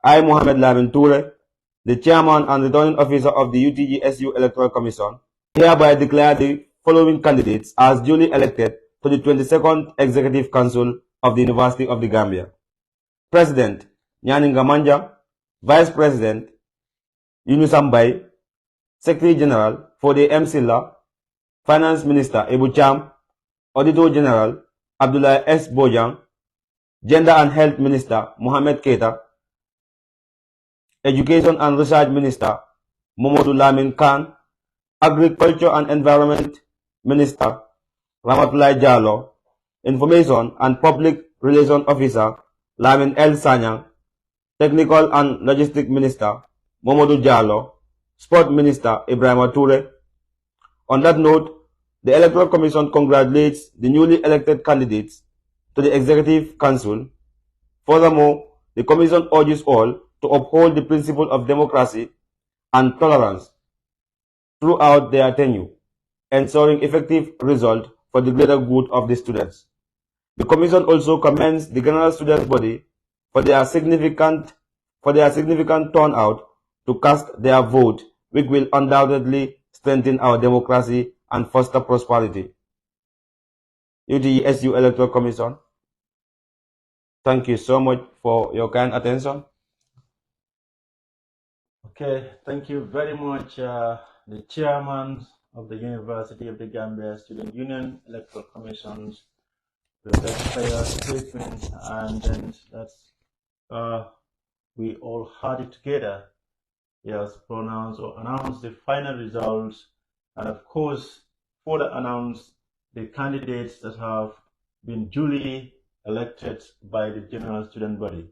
I, Mohamed Lamin Toure, the Chairman and Returning Officer of the UTGSU Electoral Commission, hereby declare the following candidates as duly elected to the 22nd Executive Council of the University of the Gambia. President, Nyaninga Manja. Vice President, Yunusam Bai. Secretary General, Fode M. Silla. Finance Minister, Ebu Cham. Auditor General, Abdullah S. Bojang. Gender and Health Minister, Mohamed Keita. Education and Research Minister, Momodou Lamin Khan. Agriculture and Environment Minister, Ramatulai Jallo. Information and Public Relations Officer, Lamin El Sanyang. Technical and Logistics Minister, Momodou Jallo. Sport Minister, Ibrahim Toure. On that note, the Electoral Commission congratulates the newly elected candidates to the Executive Council. Furthermore, the Commission urges all to uphold the principle of democracy and tolerance throughout their tenure, ensuring effective result for the greater good of the students. The Commission also commends the General Students' Body for their significant turnout to cast their vote, which will undoubtedly strengthen our democracy and foster prosperity. UTGSU Electoral Commission, thank you so much for your kind attention. Okay, thank you very much, the Chairman of the University of the Gambia Student Union Electoral Commissions, with that clear statement, and then that's we all had it together. He has pronounced or announced the final results, and of course further announced the candidates that have been duly elected by the General Student Body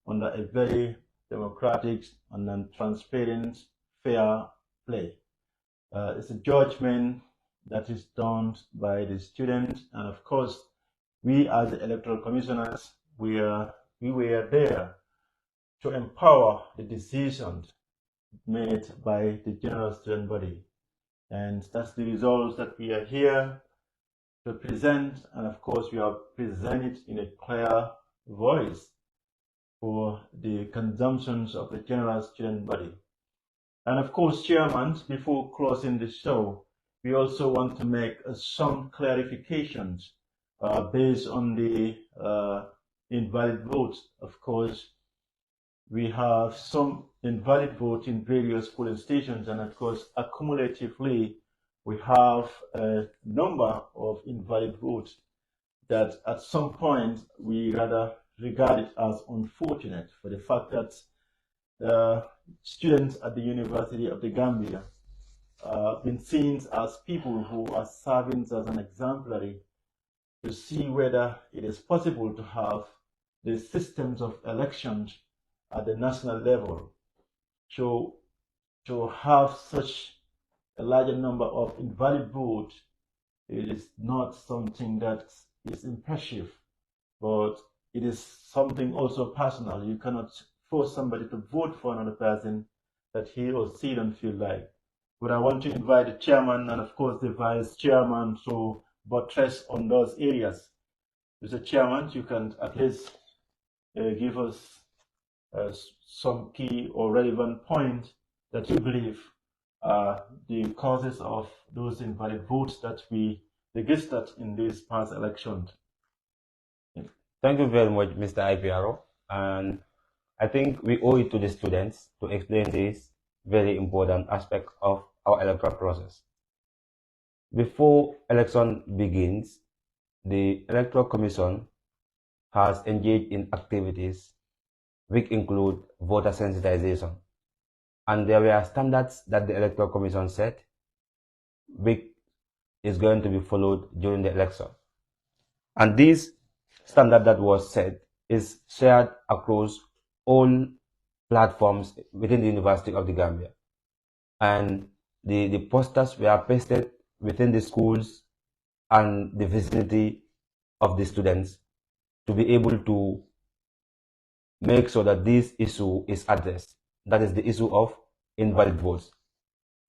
under a very democratic and transparent, fair play. It's a judgment that is done by the students, and of course, we as the electoral commissioners, we were there to empower the decisions made by the General Student Body, and that's the results that we are here to present. And of course, we are presented in a clear voice for the consumptions of the General Student Body. And of course, Chairman, before closing the show, we also want to make some clarifications based on the invalid votes. Of course, we have some invalid votes in various polling stations, and of course, accumulatively, we have a number of invalid votes that at some point we rather regard it as unfortunate for the fact that students at the University of the Gambia have been seen as people who are serving as an exemplary to see whether it is possible to have the systems of elections at the national level. So to have such a larger number of invalid votes, it is not something that is impressive, but it is something also personal. You cannot force somebody to vote for another person that he or she don't feel like. But I want to invite the chairman and of course the vice chairman to buttress on those areas. Mr. Chairman, you can at least give us some key or relevant points that you believe are the causes of those invalid votes that we registered in this past election. Thank you very much, Mr. IPRO. And I think we owe it to the students to explain this very important aspect of our electoral process. Before election begins, the Electoral Commission has engaged in activities which include voter sensitization. And there were standards that the Electoral Commission set, which is going to be followed during the election. And this standard that was set is shared across all platforms within the University of the Gambia. And the posters were pasted within the schools and the vicinity of the students to be able to make sure that this issue is addressed. That is the issue of invalid votes.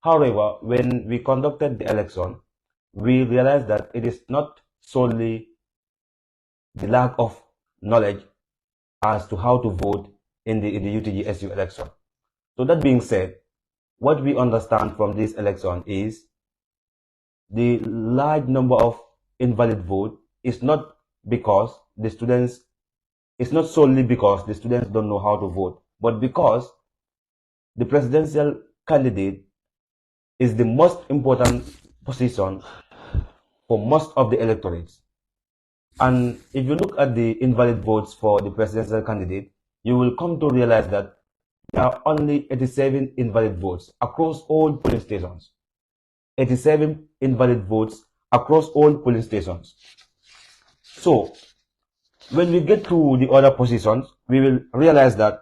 However, when we conducted the election, we realized that it is not solely the lack of knowledge as to how to vote in the UTGSU election. So that being said, what we understand from this election is the large number of invalid vote is not because the students, it's not solely because the students don't know how to vote, but because the presidential candidate is the most important position for most of the electorates. And if you look at the invalid votes for the presidential candidate, you will come to realize that there are only 87 invalid votes across all polling stations. 87 invalid votes across all polling stations. So, when we get to the other positions, we will realize that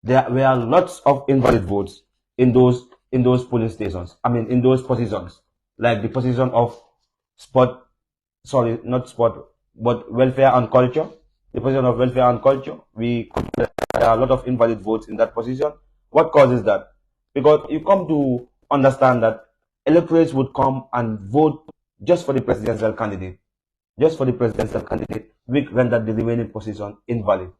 there were lots of invalid votes in those polling stations. I mean, in those positions, like the position of sport, sorry, not sport, but welfare and culture. The position of welfare and culture, there are a lot of invalid votes in that position. What causes that? Because you come to understand that electorates would come and vote just for the presidential candidate, which rendered the remaining position invalid.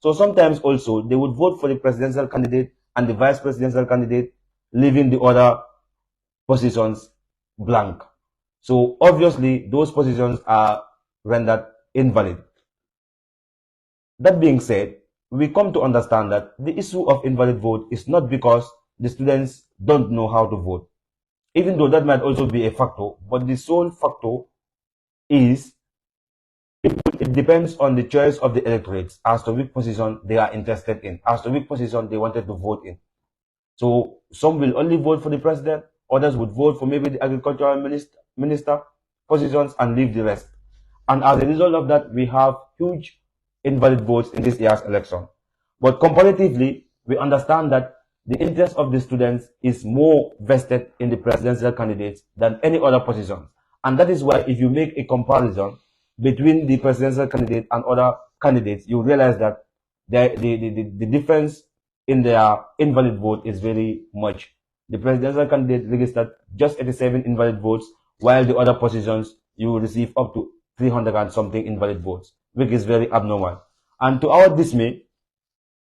So sometimes also they would vote for the presidential candidate and the vice presidential candidate, leaving the other positions blank. So obviously those positions are rendered invalid. That being said, we come to understand that the issue of invalid vote is not because the students don't know how to vote, even though that might also be a factor, but the sole factor is it depends on the choice of the electorates as to which position they are interested in, as to which position they wanted to vote in. So some will only vote for the president, others would vote for maybe the agricultural minister positions and leave the rest. And as a result of that, we have huge invalid votes in this year's election. But comparatively, we understand that the interest of the students is more vested in the presidential candidates than any other position. And that is why if you make a comparison between the presidential candidate and other candidates, you realize that the difference in their invalid vote is very much. The presidential candidate registered just 87 invalid votes, while the other positions you will receive up to 300 and something invalid votes, which is very abnormal. And to our dismay,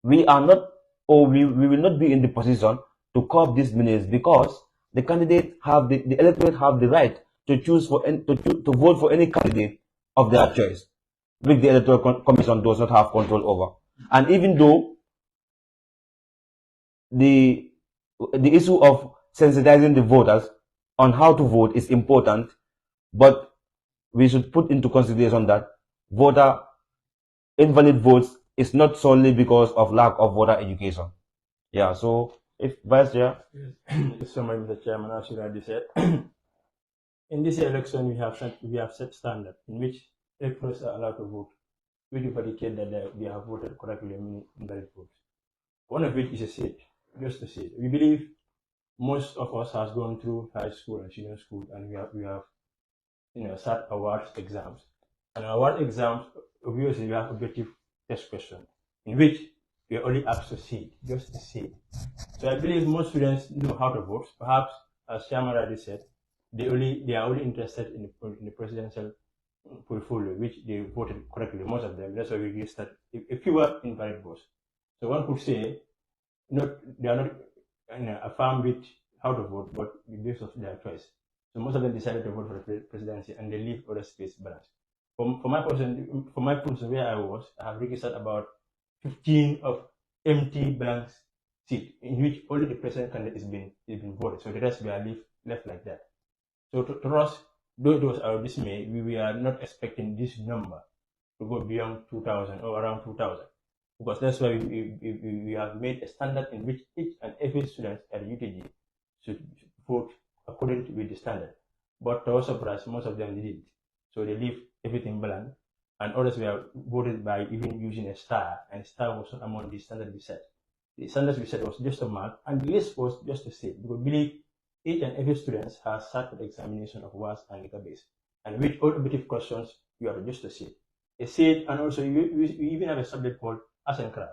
we are not, or we will not be in the position to curb these menace because the candidate have the electorate have the right to choose for to vote for any candidate of their choice, which the electoral commission does not have control over. And even though the issue of sensitizing the voters on how to vote is important, but we should put into consideration that voter invalid votes is not solely because of lack of voter education. Yeah, so if Vice Chair. Yes. So, Mr. Chairman, as you already said, in this election we have set standard in which electors are allowed to vote, which indicate that they have voted correctly in invalid votes. One of which is a seat, just a seat. We believe most of us has gone through high school and senior school, and we have sat awards exams. And award exams, obviously, you have objective test question in which you are only asked to see, just to see. So I believe most students know how to vote. Perhaps, as Chairman already said, they are only interested in the presidential portfolio, which they voted correctly. Most of them. That's why we registered a fewer invalid votes. So one could say, they are not affirmed with how to vote, but based on their choice. So most of them decided to vote for the presidency, and they leave other space balanced. For my person, where I have registered about 15 of empty blank seats in which only the president candidate is being voted. So the rest were left like that. So to us, though it was our dismay, we are not expecting this number to go beyond 2,000 or around 2,000, because that's why we have made a standard in which each and every student at the UTG should vote according with the standard. But to our surprise, most of them didn't. So they leave everything blank, and others were voted by even using a star, and star was not among the standards we set. The standards we set was just a mark, and the list was just a set. Because we believe each and every student has sat for the examination of WAS and database, and with all objective questions, you have just a set. A set, and also we even have a subject called Arts and Craft,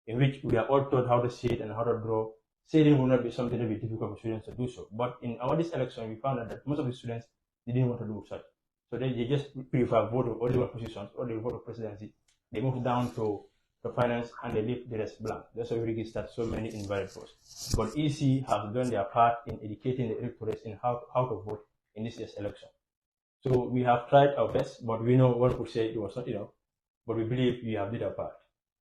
in which we are all taught how to set and how to draw. Setting will not be something that will be difficult for students to do so. But in our this election, we found out that most of the students didn't want to do such. So they just prefer vote of only one positions or they vote of presidency. They move down to the finance, and they leave the rest blank. That's why we registered so many invalid votes. But EC has done their part in educating the electorate in how to vote in this year's election. So we have tried our best, but we know one could say it was not enough. But we believe we have did our part.